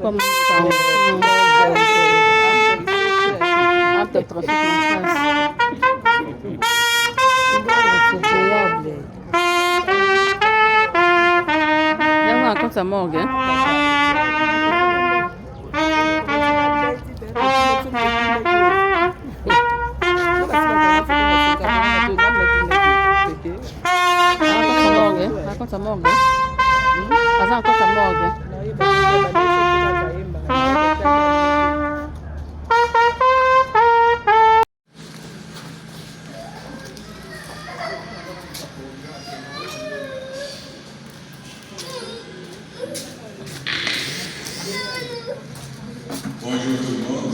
Comme ça, peut-être trafic en face. Il y a un compte à morgue, Raconte à morgue. Raconte à morgue. Bonjour tout le monde.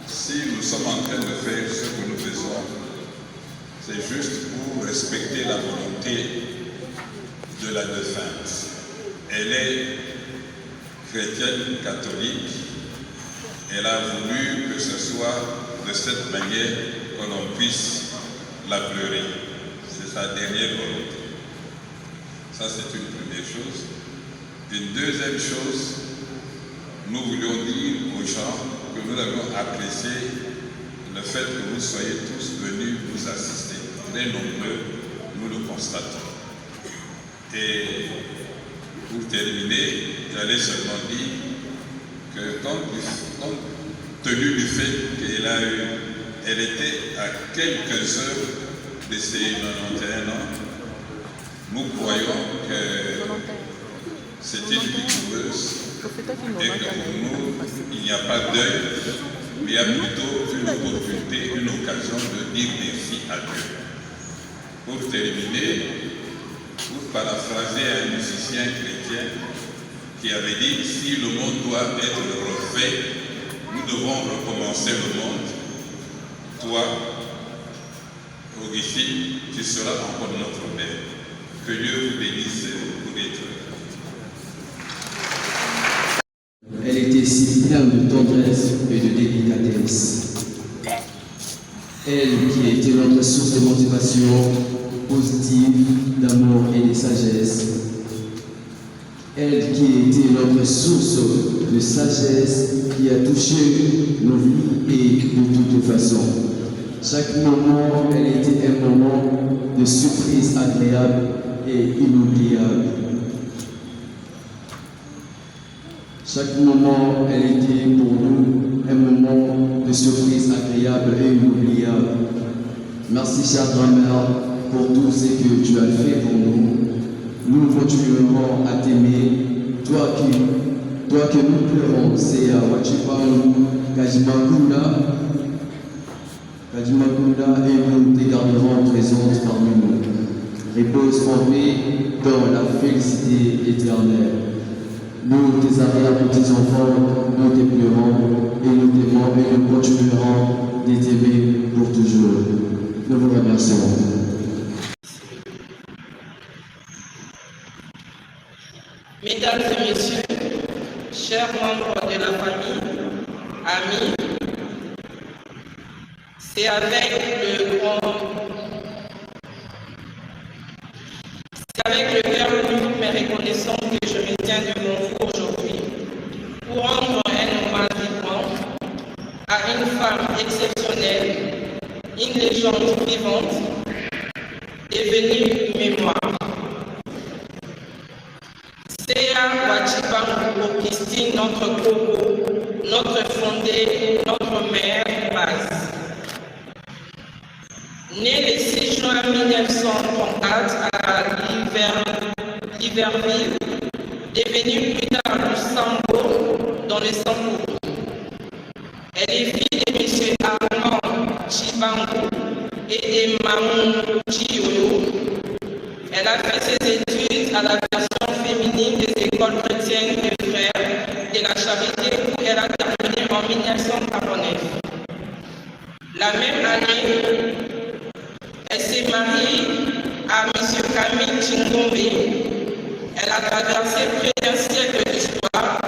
Si nous sommes en train de faire ce que nous faisons, c'est juste pour respecter la volonté de la défunte. Elle est chrétienne catholique. Elle a voulu que ce soit de cette manière que l'on puisse la pleurer. C'est sa dernière volonté. Ça, c'est une première chose. Une deuxième chose, nous voulions dire aux gens que nous avons apprécié le fait que vous soyez tous venus nous assister. Très nombreux, nous le constatons. Et pour terminer, j'allais seulement dire que compte tenu du fait qu'elle était à quelques heures de ses 91 ans, nous croyons que c'est une vigoureuse et que pour nous, il n'y a pas deuil, mais il y a plutôt une opportunité, une occasion de dire merci à Dieu. Pour terminer, pour paraphraser un musicien chrétien qui avait dit « Si le monde doit être refait, nous devons recommencer le monde. » Toi, Augustine, tu seras encore notre mère. Que Dieu vous bénisse pour être là. Elle était si pleine de tendresse et de délicatesse. Elle qui était notre source de motivation positive, d'amour et de sagesse. Elle qui était notre source de sagesse qui a touché nos vies et de toute façon. Chaque moment, elle était un moment de surprise agréable et inoubliable. Chaque moment, elle était pour nous un moment de surprise agréable et inoubliable. Merci, chère grand-mère, pour tout ce que tu as fait pour nous. Nous continuerons à t'aimer. Toi que nous pleurons, c'est à Wachipaou, Kajimakunda, et nous te garderons présente parmi nous. Repose en paix dans la félicité éternelle. Nous, tes arrière-petits-enfants, nous te pleurons et nous t'aimons et nous continuerons de t'aimer pour toujours. Nous vous remercions. Mesdames et messieurs, chers membres de la famille, amis, c'est avec le cœur lourd mais reconnaissant que je me tiens devant vous aujourd'hui pour rendre un hommage vibrant à une femme exceptionnelle, une légende vivante, devenue mémoire. Sea Wachipaou Augustine, notre Kobo, notre fondée, notre mère base. Née le 6 juin 1934 à Libreville, devenue plus tard Lusambo dans le Sambo. Elle est fille de M. Armand Chibango et de Mamou Chioyo. Elle a fait ses études à la version féminine des écoles chrétiennes des Frères de la Charité où elle a terminé en 1949. La même année, elle s'est mariée à M. Camille Chingombe. Elle a traversé près d'un siècle d'histoire.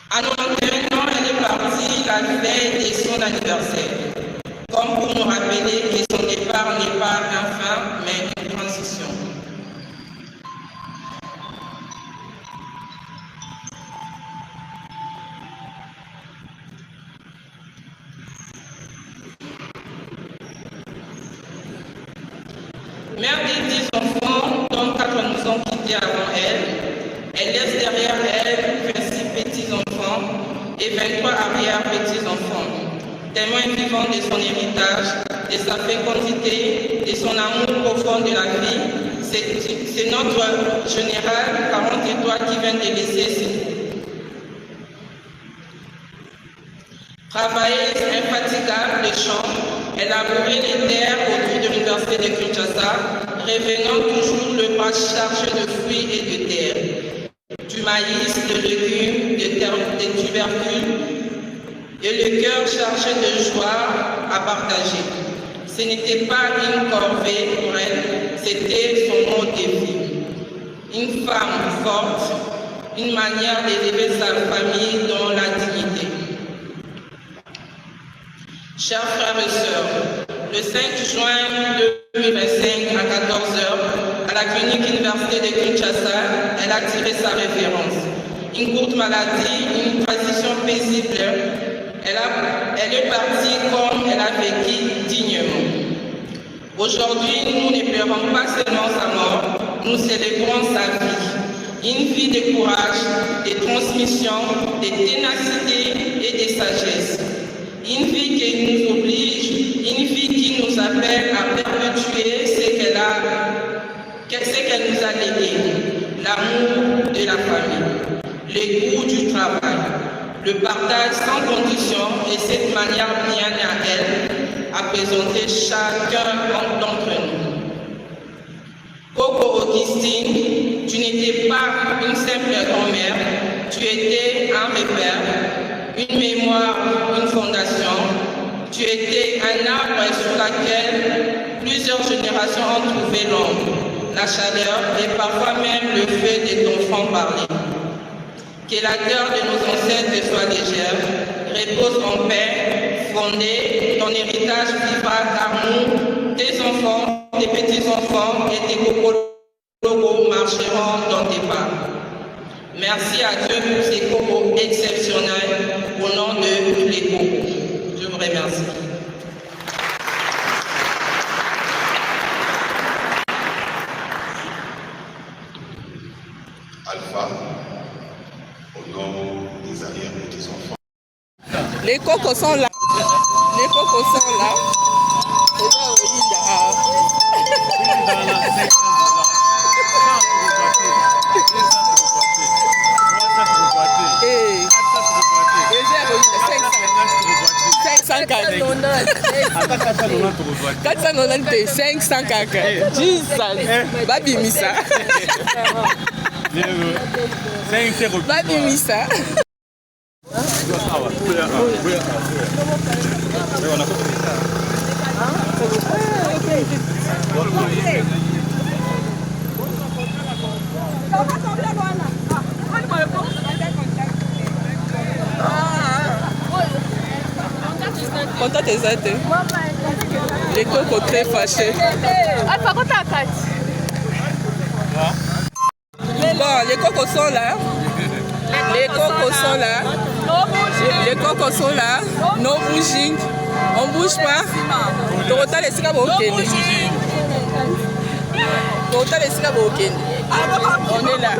À 91 ans, elle est partie la veille de son anniversaire, comme pour nous rappeler que son départ n'est pas un fin, mais une transition. Mère des 10 enfants, dont 4 nous ont quittés avant elle, elle laisse derrière elle 26 petits-enfants et 23 arrière-petits-enfants. Témoin vivant de son héritage, de sa fécondité, de son amour profond de la vie, c'est notre général 43 qui vient de laisser travailleuse infatigable de champ, elle a brûlé les terres autour de l'université de Kinshasa, revenant toujours le bras chargé de fruits et de terre, du maïs, de légumes, des tubercules, et le cœur chargé de joie à partager. Ce n'était pas une corvée pour elle, c'était son mode de vie. Une femme forte, une manière d'élever sa famille dans la dignité. Chers frères et sœurs, le 5 juin 2025 à 14h, à la clinique université de Kinshasa, elle a tiré sa référence. Une courte maladie, une transition paisible, elle est partie comme elle a vécu dignement. Aujourd'hui, nous ne pleurons pas seulement sa mort, nous célébrons sa vie. Une vie de courage, de transmission, de ténacité et de sagesse. Une vie qui nous oblige, une vie qui nous appelle à perpétuer ce qu'elle nous a légué. L'amour de la famille, le goût du travail, le partage sans condition et cette manière bien à elle à présenter chacun d'entre nous. Coco Augustine, tu n'étais pas une simple grand-mère, tu étais un repère, une mémoire, une fondation. Tu étais un arbre sur lequel plusieurs générations ont trouvé l'ombre, la chaleur et parfois même le feu de ton franc-parler. Que la terre de nos ancêtres soit légère, repose en paix, fondée, ton héritage vivra d'amour, tes enfants, tes petits-enfants et tes cocos marcheront dans tes pas. Merci à Dieu pour ces cocos exceptionnels au nom de tous les cocos. Je vous remercie. Alpha, au nom des arrière-petits-enfants. Les cocos sont là. Les cocos sont là. Contate exate. Les cocos très fâchés. Bon, les cocos sont là. Les cocos sont là. Les cocos sont là. Non bouging. On bouge pas. Torota les sika bokende. Torota les sika bokende. On est là.